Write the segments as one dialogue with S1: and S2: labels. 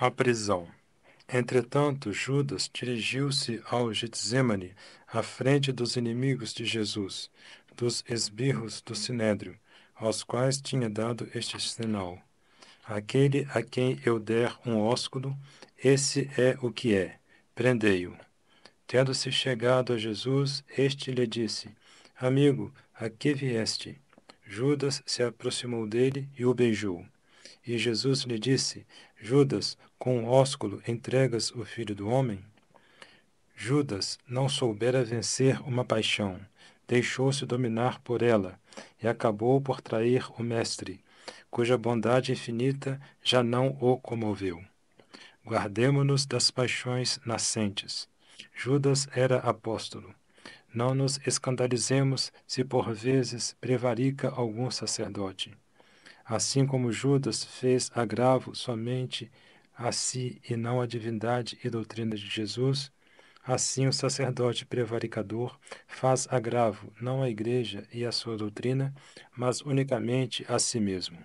S1: A prisão. Entretanto, Judas dirigiu-se ao Getsemane, à frente dos inimigos de Jesus, dos esbirros do Sinédrio, aos quais tinha dado este sinal: aquele a quem eu der um ósculo, esse é o que é. Prendei-o. Tendo-se chegado a Jesus, este lhe disse: Amigo, a que vieste? Judas se aproximou dele e o beijou. E Jesus lhe disse: Judas, com um ósculo entregas o Filho do Homem? Judas não soubera vencer uma paixão, deixou-se dominar por ela e acabou por trair o Mestre, cuja bondade infinita já não o comoveu. Guardemo-nos das paixões nascentes. Judas era apóstolo. Não nos escandalizemos se por vezes prevarica algum sacerdote. Assim como Judas fez agravo somente a si e não à divindade e doutrina de Jesus, assim o sacerdote prevaricador faz agravo não à igreja e à sua doutrina, mas unicamente a si mesmo.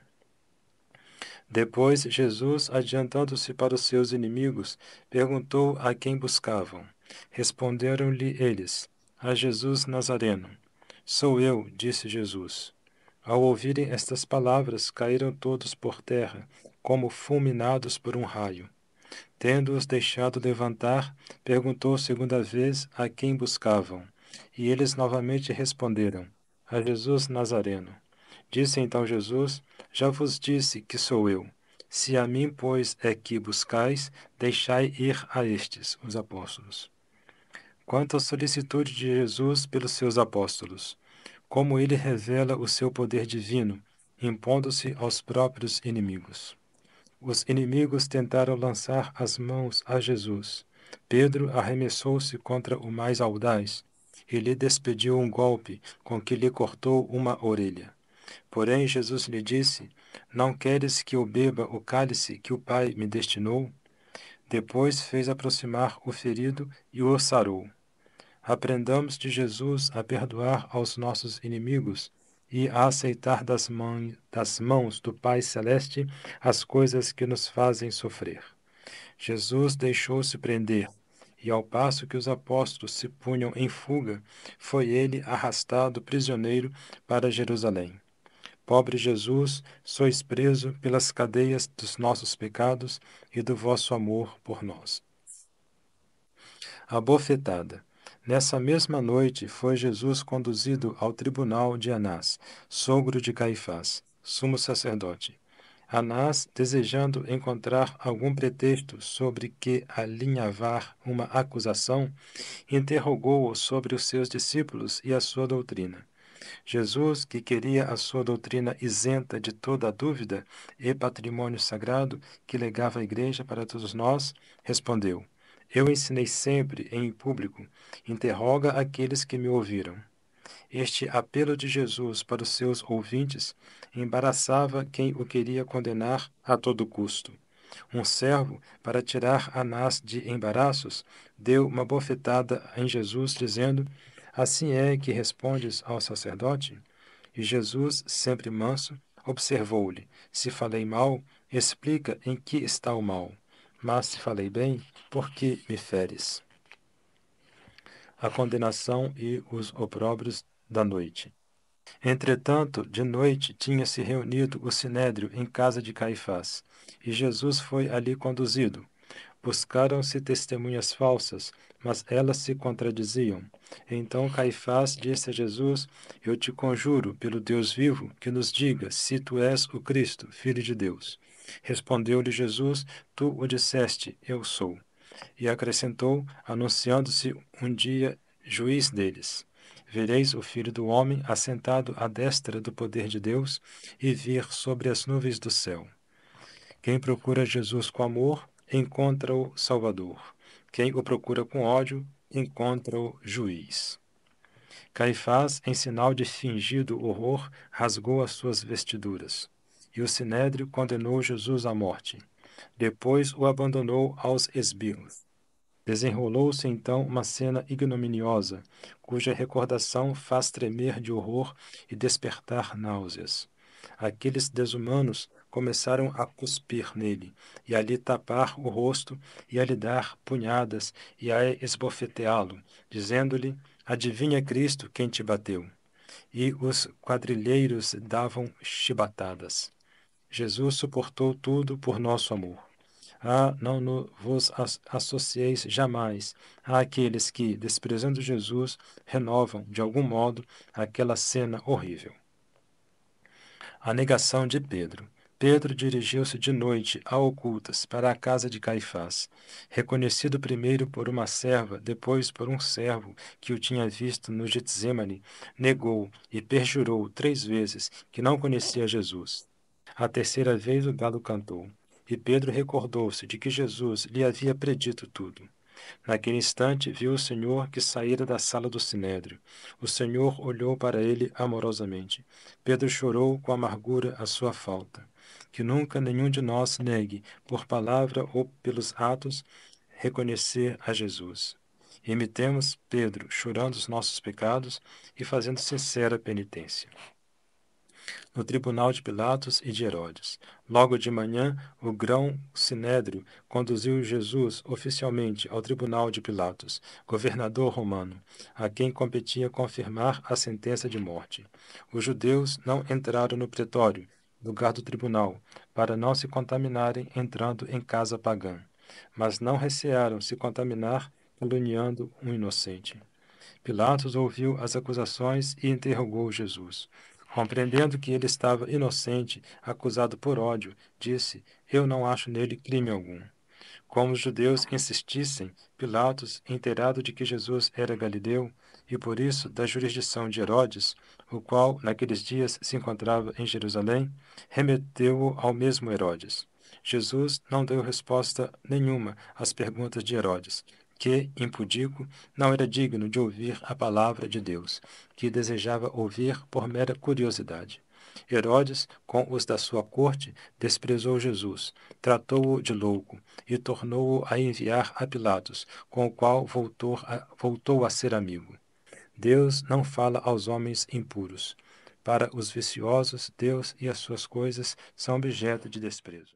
S1: Depois, Jesus, adiantando-se para os seus inimigos, perguntou a quem buscavam. Responderam-lhe eles: A Jesus Nazareno. Sou eu, disse Jesus. Ao ouvirem estas palavras, caíram todos por terra, como fulminados por um raio. Tendo-os deixado levantar, perguntou segunda vez a quem buscavam. E eles novamente responderam: A Jesus Nazareno. Disse então Jesus: Já vos disse que sou eu. Se a mim, pois, é que buscais, deixai ir a estes, os apóstolos. Quanto à solicitude de Jesus pelos seus apóstolos, como ele revela o seu poder divino, impondo-se aos próprios inimigos. Os inimigos tentaram lançar as mãos a Jesus. Pedro arremessou-se contra o mais audaz e lhe despediu um golpe com que lhe cortou uma orelha. Porém, Jesus lhe disse: Não queres que eu beba o cálice que o Pai me destinou? Depois fez aproximar o ferido e o sarou. Aprendamos de Jesus a perdoar aos nossos inimigos e a aceitar das mãos do Pai Celeste as coisas que nos fazem sofrer. Jesus deixou-se prender, e ao passo que os apóstolos se punham em fuga, foi ele arrastado prisioneiro para Jerusalém. Pobre Jesus, sois preso pelas cadeias dos nossos pecados e do vosso amor por nós. A bofetada. Nessa mesma noite foi Jesus conduzido ao tribunal de Anás, sogro de Caifás, sumo sacerdote. Anás, desejando encontrar algum pretexto sobre que alinhavar uma acusação, interrogou-o sobre os seus discípulos e a sua doutrina. Jesus, que queria a sua doutrina isenta de toda a dúvida e patrimônio sagrado que legava a Igreja para todos nós, respondeu: Eu ensinei sempre em público, interroga aqueles que me ouviram. Este apelo de Jesus para os seus ouvintes embaraçava quem o queria condenar a todo custo. Um servo, para tirar Anás de embaraços, deu uma bofetada em Jesus, dizendo: Assim é que respondes ao sacerdote? E Jesus, sempre manso, observou-lhe: Se falei mal, explica em que está o mal. Mas se falei bem, por que me feres? A condenação e os opróbrios da noite. Entretanto, de noite tinha-se reunido o sinédrio em casa de Caifás, e Jesus foi ali conduzido. Buscaram-se testemunhas falsas, mas elas se contradiziam. Então Caifás disse a Jesus: Eu te conjuro, pelo Deus vivo, que nos diga se tu és o Cristo, Filho de Deus. Respondeu-lhe Jesus: Tu o disseste, eu sou. E acrescentou, anunciando-se um dia juiz deles: Vereis o Filho do Homem assentado à destra do poder de Deus e vir sobre as nuvens do céu. Quem procura Jesus com amor, encontra o Salvador. Quem o procura com ódio, encontra o juiz. Caifás, em sinal de fingido horror, rasgou as suas vestiduras. E o sinédrio condenou Jesus à morte. Depois o abandonou aos esbirros. Desenrolou-se então uma cena ignominiosa, cuja recordação faz tremer de horror e despertar náuseas. Aqueles desumanos começaram a cuspir nele, e a lhe tapar o rosto, e a lhe dar punhadas, e a esbofeteá-lo, dizendo-lhe: Adivinha, Cristo, quem te bateu? E os quadrilheiros davam chibatadas. Jesus suportou tudo por nosso amor. Não vos associeis jamais àqueles que, desprezando Jesus, renovam, de algum modo, aquela cena horrível. A negação de Pedro. Pedro dirigiu-se de noite, a ocultas, para a casa de Caifás. Reconhecido primeiro por uma serva, depois por um servo que o tinha visto no Getsemane, negou e perjurou 3 vezes que não conhecia Jesus. A terceira vez o galo cantou, e Pedro recordou-se de que Jesus lhe havia predito tudo. Naquele instante viu o Senhor que saíra da sala do sinédrio. O Senhor olhou para ele amorosamente. Pedro chorou com amargura a sua falta. Que nunca nenhum de nós negue, por palavra ou pelos atos, reconhecer a Jesus. Imitemos Pedro, chorando os nossos pecados e fazendo sincera penitência. No tribunal de Pilatos e de Herodes. Logo de manhã, o grão-sinédrio conduziu Jesus oficialmente ao tribunal de Pilatos, governador romano, a quem competia confirmar a sentença de morte. Os judeus não entraram no pretório, lugar do tribunal, para não se contaminarem entrando em casa pagã, mas não recearam se contaminar caluniando um inocente. Pilatos ouviu as acusações e interrogou Jesus. Compreendendo que ele estava inocente, acusado por ódio, disse: Eu não acho nele crime algum. Como os judeus insistissem, Pilatos, inteirado de que Jesus era galileu, e por isso da jurisdição de Herodes, o qual naqueles dias se encontrava em Jerusalém, remeteu-o ao mesmo Herodes. Jesus não deu resposta nenhuma às perguntas de Herodes, que, impudico, não era digno de ouvir a palavra de Deus, que desejava ouvir por mera curiosidade. Herodes, com os da sua corte, desprezou Jesus, tratou-o de louco e tornou-o a enviar a Pilatos, com o qual voltou a ser amigo. Deus não fala aos homens impuros. Para os viciosos, Deus e as suas coisas são objeto de desprezo.